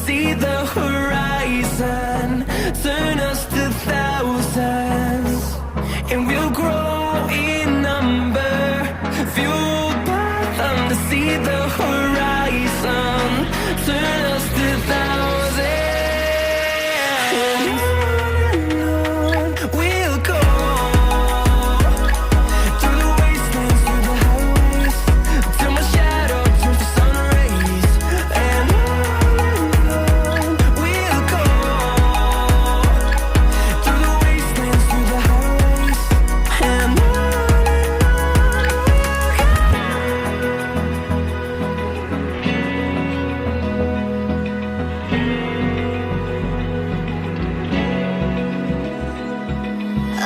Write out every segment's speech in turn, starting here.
see the horizon, turn us to thousands, and we'll grow in number, fueled by them to see the horizon, turn us to thousands. And on we'll go, through the wastelands, through the highways, till my shadow turns to sun rays. And on we'll go, through the wastelands, through the highways, and on.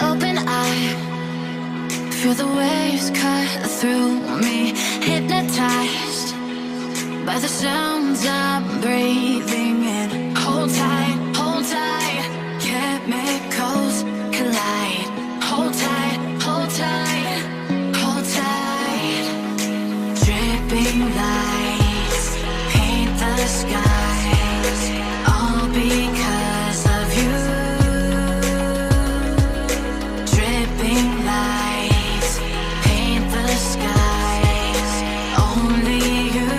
Open eye, feel the waves cut through me, hypnotized by the sounds I'm breathing in. Hold tight, chemicals collide. Hold tight, hold tight, hold tight. Dripping lights paint the skies, all because of you. Dripping lights paint the skies, only you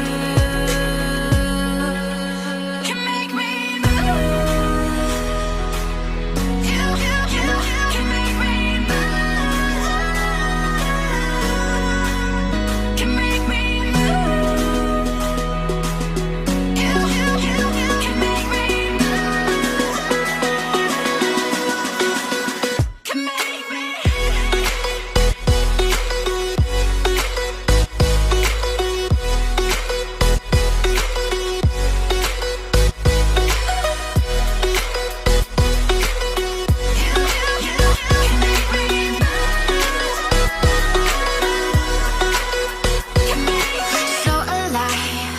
can make me move. You can make me move. Can make me move. You can make me move. Can make me. So alive,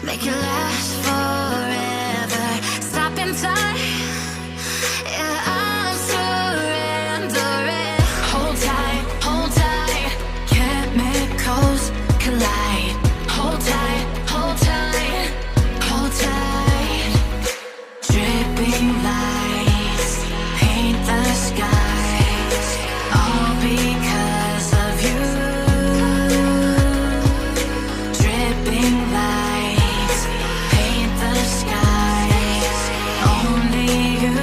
make it last forever. Stop in time, yeah, I'm surrendering. Hold tight, chemicals collide. Hold tight, hold tight, hold tight. Dripping lights paint the skies, all because of you. Dripping lights paint the skies, only you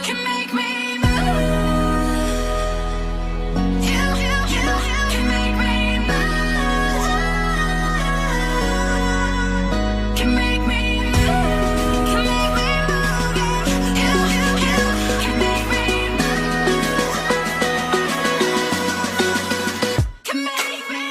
can make me move. You can make me move. Can make me move. Can make me move. You can make me move. Can make me.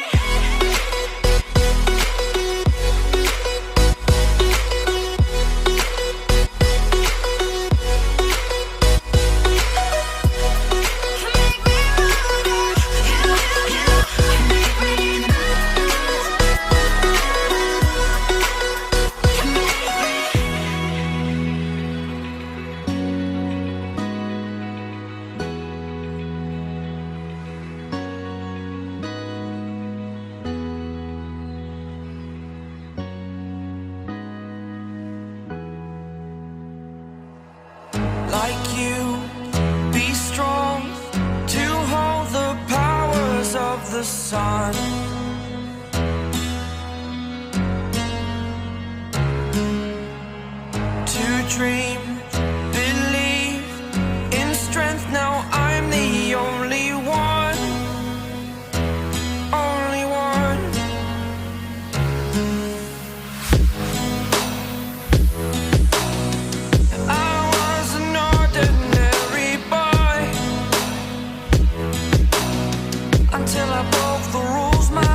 Like you, be strong to hold the powers of the sun. To dream, believe in strength. Now I'm the only one, only one. I was an ordinary boy until I broke the rules my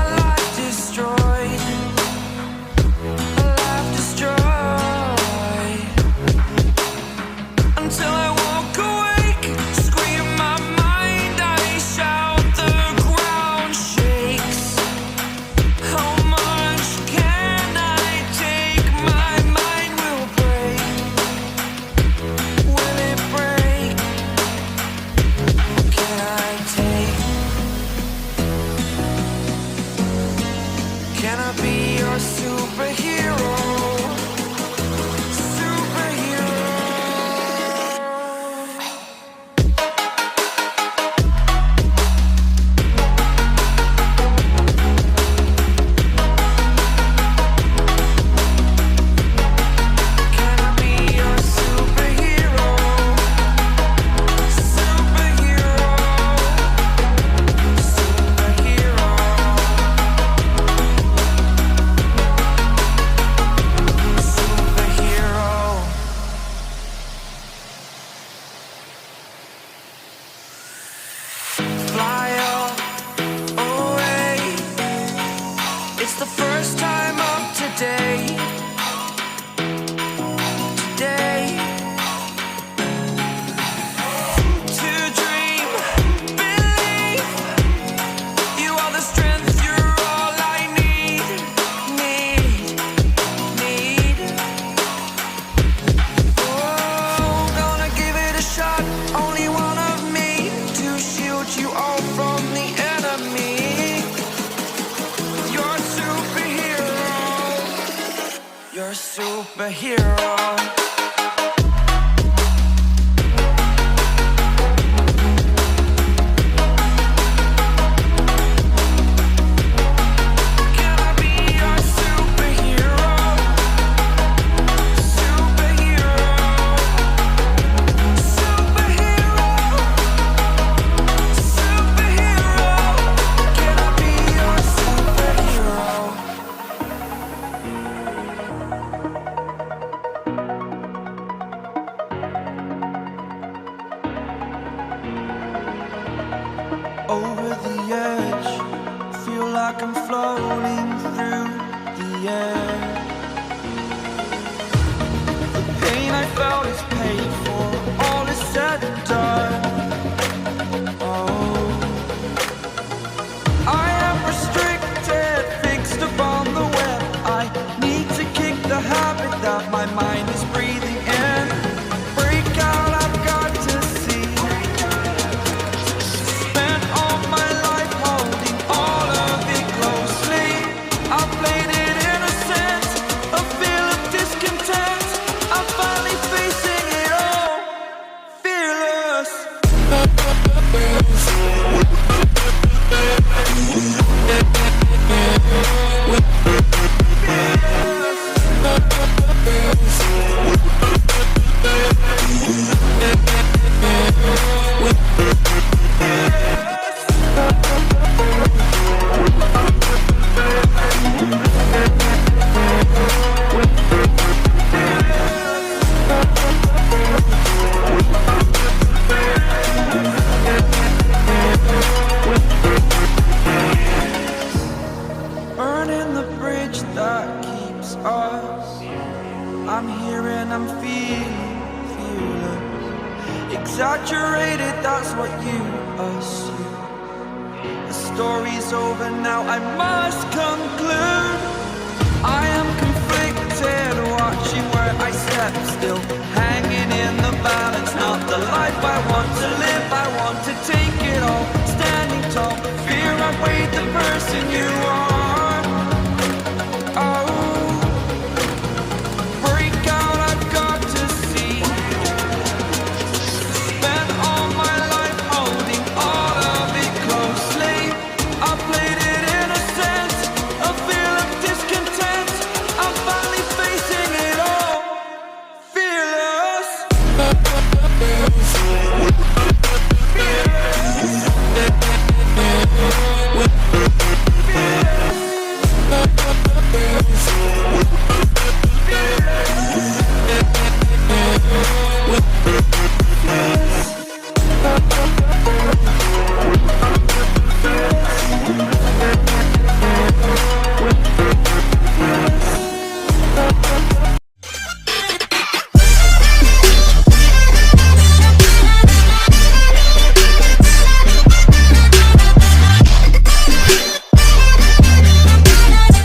You're a superhero. Can I be your superhero? Superhero. Superhero. Superhero. Can I be your superhero? Over the edge, feel like I'm floating through the air. The pain I felt is paid for, all is said and done. Oh, I am restricted, fixed upon the web. I need to kick the habit that my mind is breathing in. Break out, I've got to see. Spent all my life holding all of it closely. I played it innocent, a feel of discontent. I'm finally facing it all, fearless. Burning the bridge that keeps us. I'm here and I'm feeling fearless. Exaggerated, that's what you assume. The story's over now, I must conclude. I am conflicted, watching where I step still.